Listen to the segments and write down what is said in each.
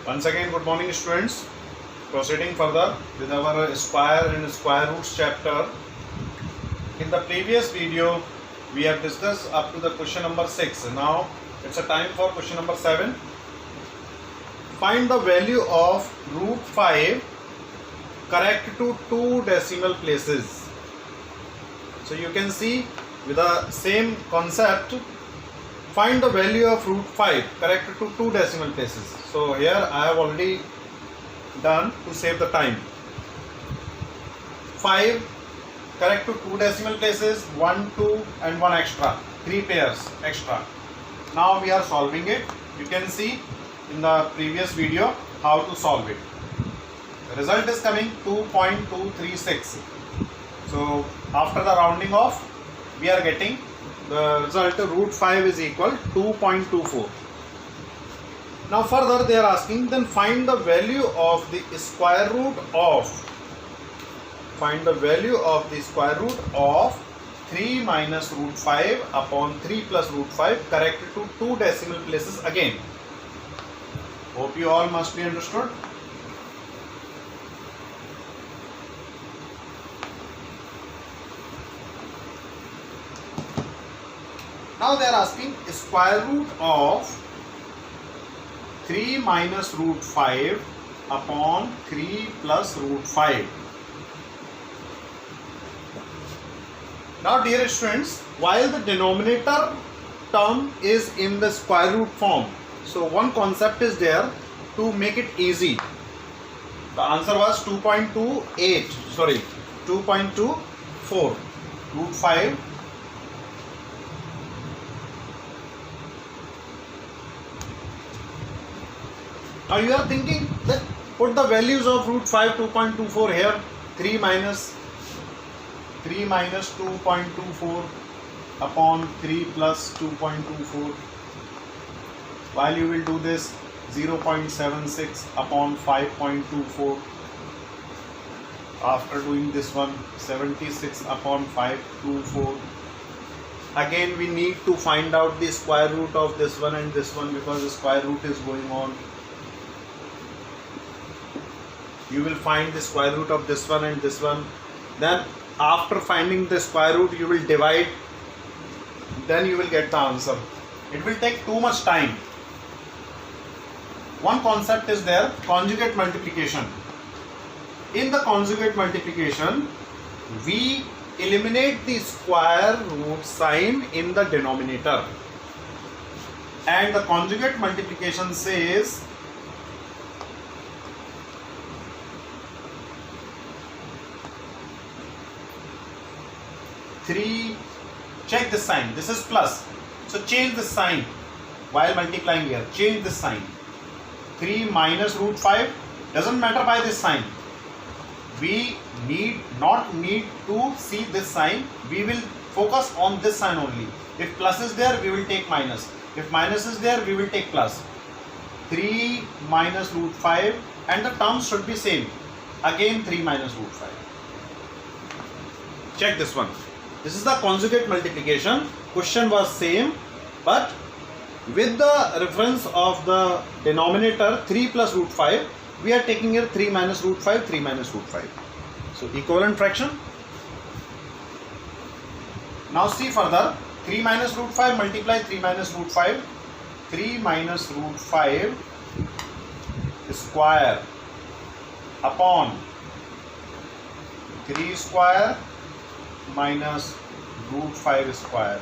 Once again, good morning students. Proceeding further with our square and square roots chapter. In the previous video, we have discussed up to the question number 6. Now it's a time for question number 7. Find the value of root 5 correct to 2 decimal places. So you can see with the same concept, find the value of root 5 correct to 2 decimal places. So here I have already done to save the time. 5 correct to 2 decimal places, 1, 2 and 1 extra, 3 pairs extra. Now we are solving it. You can see in the previous video how to solve it. The result is coming 2.236. So after the rounding off, we are getting the result root 5 is equal 2.24. Now further they are asking, then find the value of the square root of 3 minus root 5 upon 3 plus root 5 corrected to 2 decimal places again. Hope you all must be understood. Now they are asking square root of 3 minus root 5 upon 3 plus root 5. Now dear students, while the denominator term is in the square root form, so one concept is there to make it easy. The answer was 2.24 root 5. Now you are thinking that put the values of root 5 2.24 here, 3 minus 2.24 upon 3 plus 2.24, while you will do this 0.76 upon 5.24. After doing this one, 76 upon 524. Again we need to find out the square root of this one and this one because the square root is going on. You will find the square root of this one and this one. Then after finding the square root, you will divide. Then you will get the answer. It will take too much time. One concept is there, conjugate multiplication. In the conjugate multiplication, we eliminate the square root sign in the denominator. And the conjugate multiplication says three, check this sign, this is plus, so change this sign while multiplying here, change this sign. 3 minus root 5, doesn't matter by this sign, we not need to see this sign, we will focus on this sign only. If plus is there, we will take minus, if minus is there, we will take plus. 3 minus root 5 and the terms should be same, again 3 minus root 5. Check this one. This is the conjugate multiplication. Question was same, but with the reference of the denominator 3 plus root 5, we are taking here 3 minus root 5, 3 minus root 5. So equivalent fraction. Now see further, 3 minus root 5 multiply 3 minus root 5. 3 minus root 5 square upon 3 square minus root 5 square.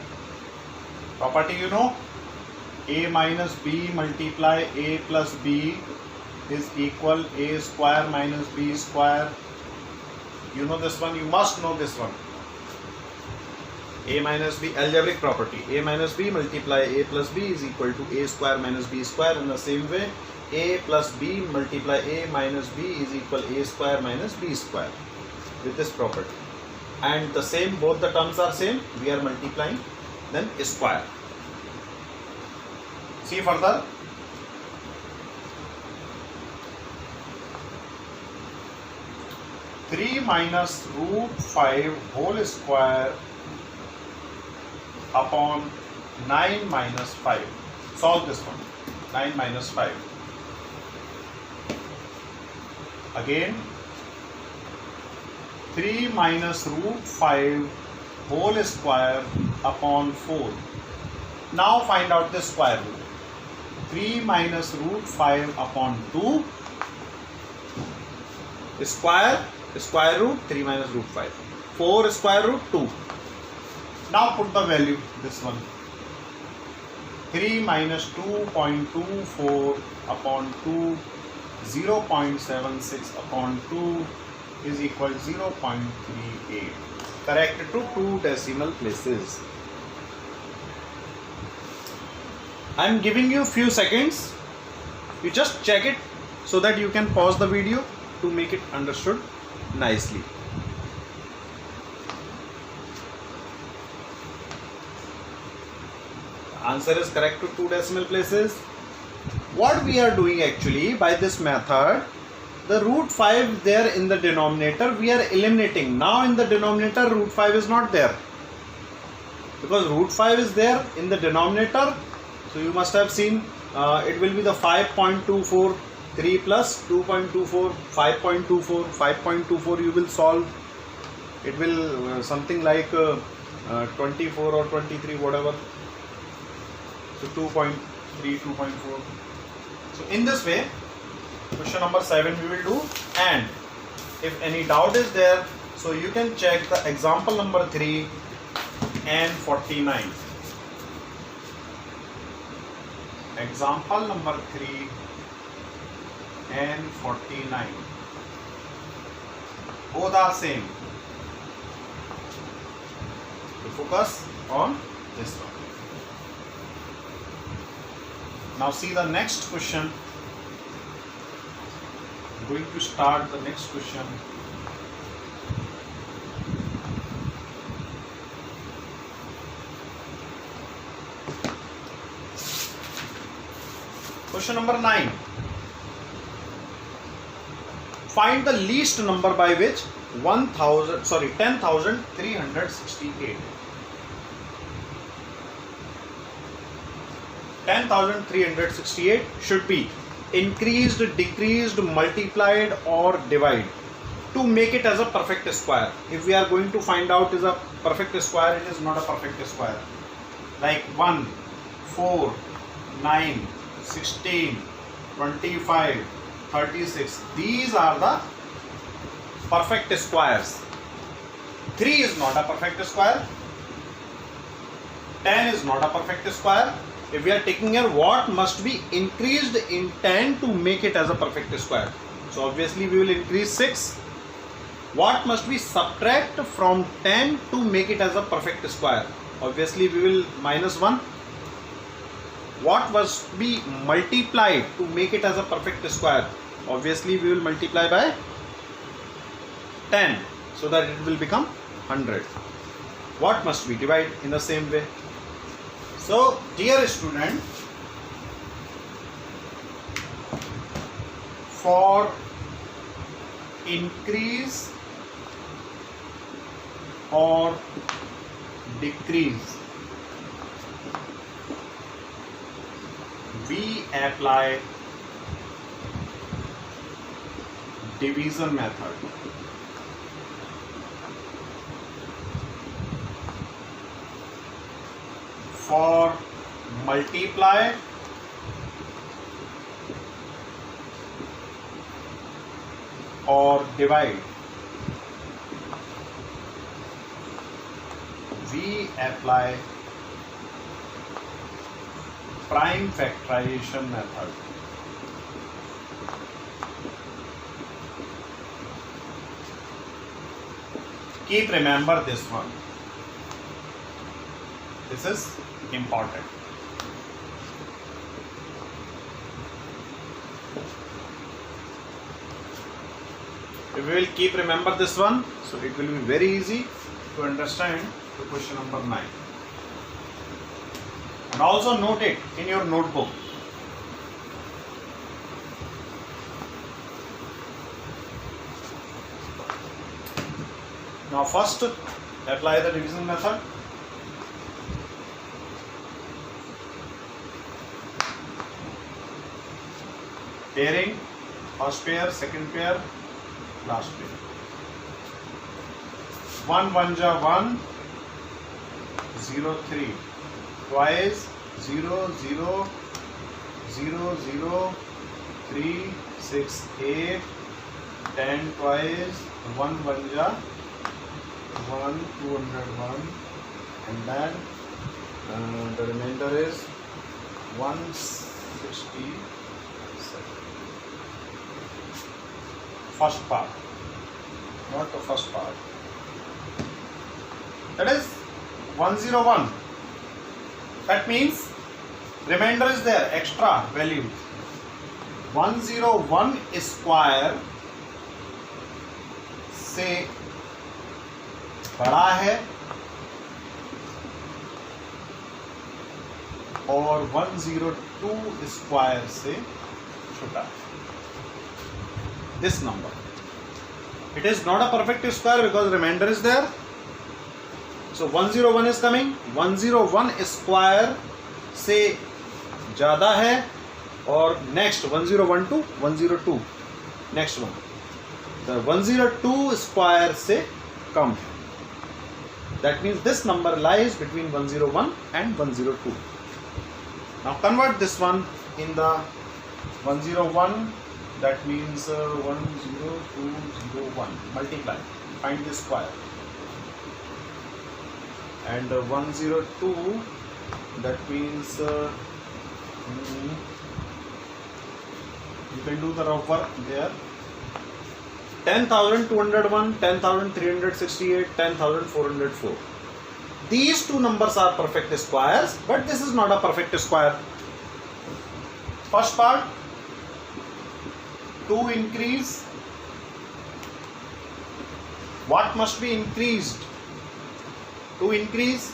Property you know, a minus b multiply a plus b is equal a square minus b square. You know this one, you must know this one. A minus b, algebraic property, a minus b multiply a plus b is equal to a square minus b square. In the same way, a plus b multiply a minus b is equal a square minus b square with this property. And the same, both the terms are same, we are multiplying, then square. See further. Three minus root 5 whole square upon 9 minus 5. Solve this one. 9 minus 5. Again 3 minus root 5 whole square upon 4. Now find out the square root. 3 minus root 5 upon 2 square root 3 minus root 5. 4 square root 2. Now put the value, this one. 3 minus 2.24 upon 2, 0.76 upon 2 is equal to 0.38. Correct to 2 decimal places. I am giving you few seconds. You just check it so that you can pause the video to make it understood nicely. Answer is correct to 2 decimal places. What we are doing actually by this method, the root 5 there in the denominator we are eliminating. Now in the denominator root 5 is not there, because root 5 is there in the denominator. So you must have seen it will be the 5.24, 3 plus 2.24, 5.24, 5.24 you will solve. It will something like 24 or 23, whatever. So 2.3, 2.4. So in this way, question number 7 we will do. And if any doubt is there, so you can check the example number 3 and 49. Example number 3 and 49. Both are same. So focus on this one. Now see the next question. I'm going to start the next question. Question number 9. Find the least number by which 10,368. 10,368 should be increased, decreased, multiplied or divided to make it as a perfect square. If we are going to find out is a perfect square, it is not a perfect square. Like 1, 4, 9, 16, 25, 36. These are the perfect squares. 3 is not a perfect square. 10 is not a perfect square. If we are taking here, what must be increased in 10 to make it as a perfect square? So obviously we will increase 6. What must we subtract from 10 to make it as a perfect square? Obviously we will minus 1. What must be multiplied to make it as a perfect square? Obviously we will multiply by 10 so that it will become 100. What must we divide in the same way? So dear student, for increase or decrease, we apply division method. For multiply or divide, we apply prime factorization method. Keep remember this one. This is important. If we will keep remember this one, so it will be very easy to understand the question number 9. And also note it in your notebook. Now first apply the division method. Pairing, first pair, second pair, last bit. 1 1 ja 1, 0 3, twice 0 0 0 0 3 6 8, 10 twice, 1 1 ja 1, 201, and then the remainder is 167. First part, not the first part. That is 101. That means remainder is there, extra value. 101 square से बड़ा है और 102 square से छोटा है. This number, it is not a perfect square because remainder is there. So 101 is coming. 101 square से ज़्यादा है और next 1012, 102, next one. The 102 square से कम है. That means this number lies between 101 and 102. Now convert this one in the 101. That means 10201. Multiply. Find the square. And 102. That means you can do the rough work there. 10,201, 10,368, 10,404. These two numbers are perfect squares, but this is not a perfect square. First part, 2 increase. What must be increased? 2 increase.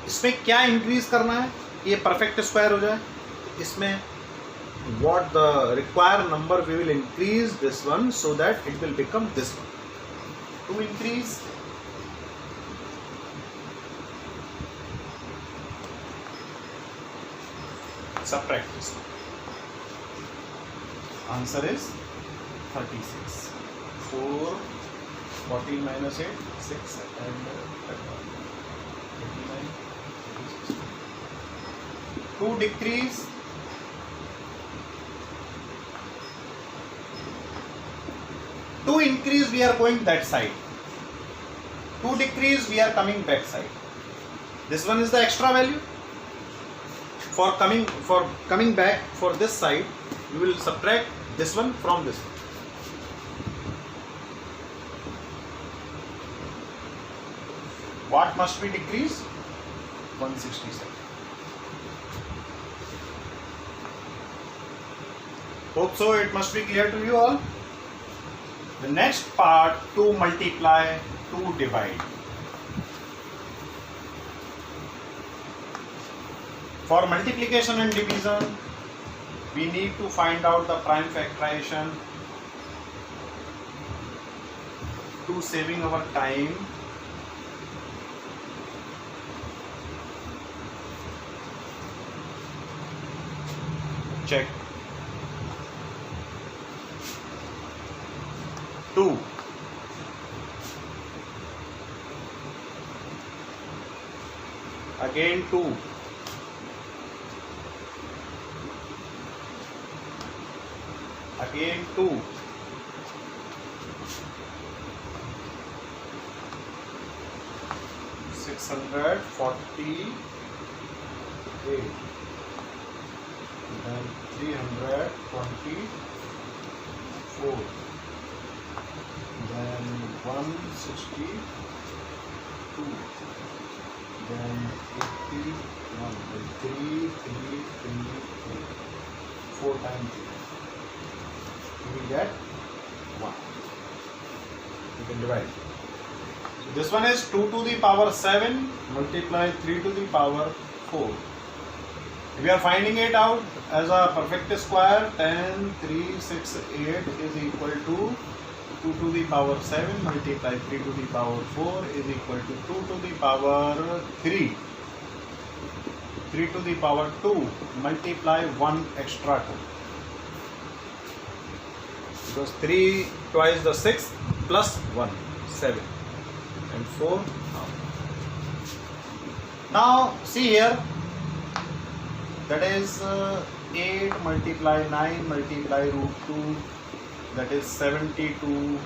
इसमें क्या increase करना है ये perfect square हो जाए? इसमें what the required number we will increase this one so that it will become this one. 2 increase. Subtract this one. Answer is 36. 4, 14 minus 8, 6 and 89. 2 decrease. 2 increase we are going that side. 2 decrease we are coming back side. This one is the extra value. For coming back for this side, we will subtract this one from this one. What must be decreased? 167. Hope so it must be clear to you all. The next part, 2 multiply, 2 divide. For multiplication and division, we need to find out the prime factorization. To saving our time, check 2 again 2 again 2 648 then 324 then 162 then 81 then 3 4 times 3 you will get 1. You can divide. So this one is 2 to the power 7 multiply 3 to the power 4. We are finding it out as a perfect square. 10 3 6 8 is equal to 2 to the power 7 multiply 3 to the power 4 is equal to 2 to the power 3. 3 to the power 2 multiply 1 extra 2. because 3 twice the 6 plus 1, 7, and 4 half. Now see here, that is 8 multiply 9 multiply root 2, that is 72 root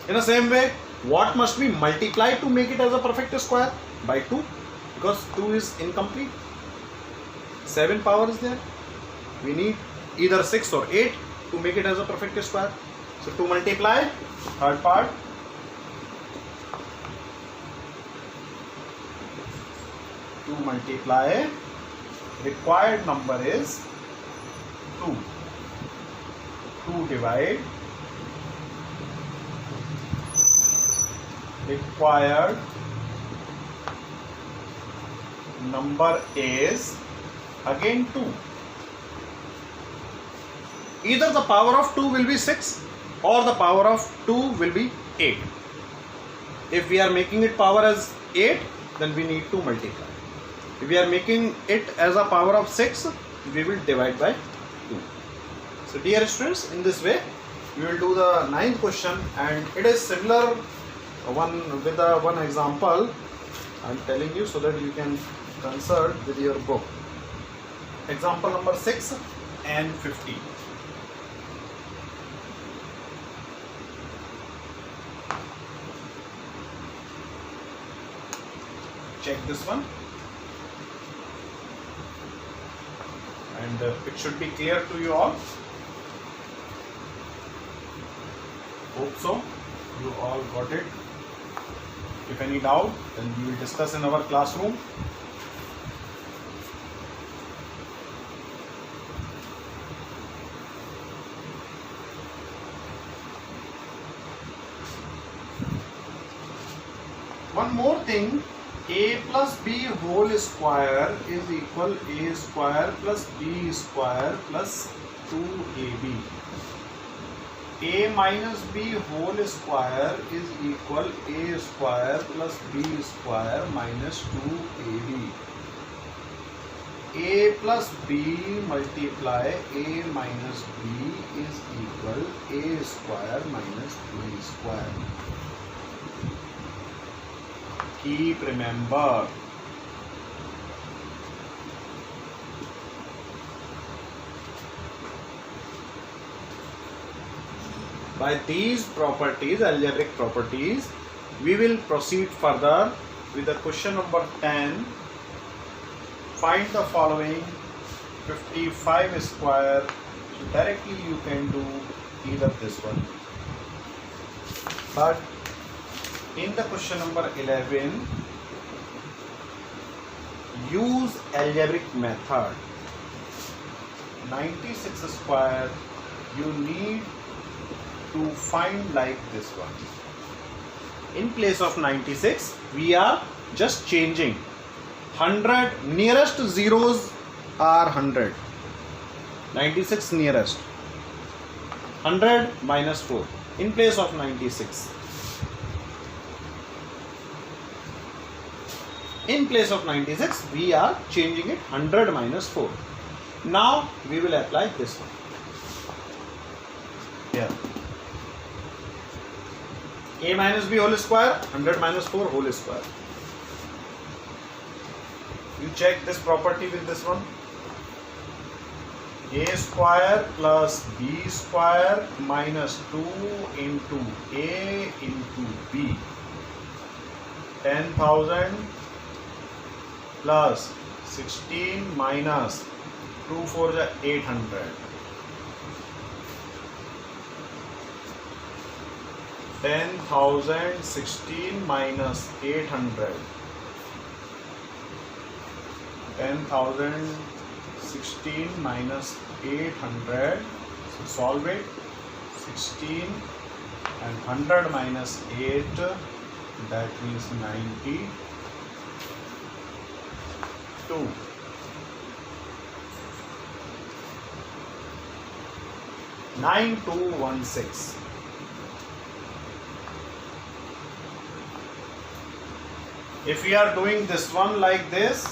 2. In the same way, what must we multiply to make it as a perfect square? By 2, because 2 is incomplete. 7 power is there. We need either 6 or 8 to make it as a perfect square. So to multiply, third part, to multiply, required number is 2. 2 divide, required number is again 2. Either the power of 2 will be 6 or the power of 2 will be 8. If we are making it power as 8, then we need to multiply. If we are making it as a power of 6, we will divide by 2. So dear students, in this way we will do the 9th question, and it is similar one with one example I am telling you so that you can consult with your book. Example number 6 and 50. Check this one, and it should be clear to you all. Hope so. You all got it. If any doubt, then we will discuss in our classroom. One more thing, a plus b whole square is equal a square plus b square plus 2ab. A minus b whole square is equal a square plus b square minus 2ab. A plus b multiply a minus b is equal a square minus b square. Keep remember. By these properties, algebraic properties, we will proceed further with the question number 10. Find the following 55 square. So directly you can do either this one. But in the question number 11, use algebraic method. 96 square you need to find like this one. In place of 96, we are just changing 100. Nearest zeros are 100. 96 nearest. 100 minus 4 in place of 96. In place of 96, we are changing it 100 minus 4. Now we will apply this one. Here. A minus b whole square, 100 minus 4 whole square. You check this property with this one. A square plus b square minus 2 into a into b. 10,000 plus 16 minus 2 4 is 800. 10,000 16 minus 800. 10,000 16 minus 800. So solve it. 16 and 100 minus 8, that means 92. 9216. If we are doing this one like this,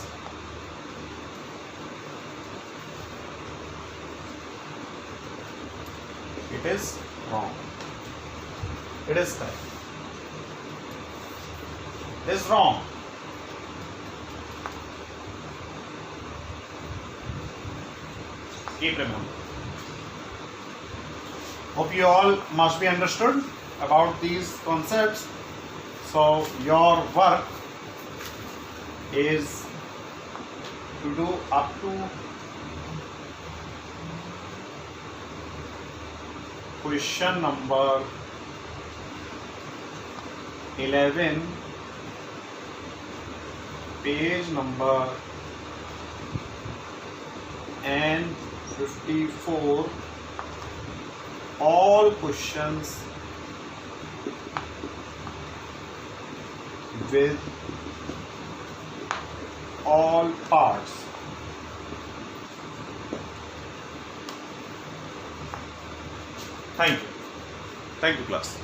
It is wrong. It is correct. It is wrong. Keep remember. Hope you all must be understood about these concepts. So your work is to do up to question number 11, page number N54. All questions with all parts. Thank you. Thank you, class.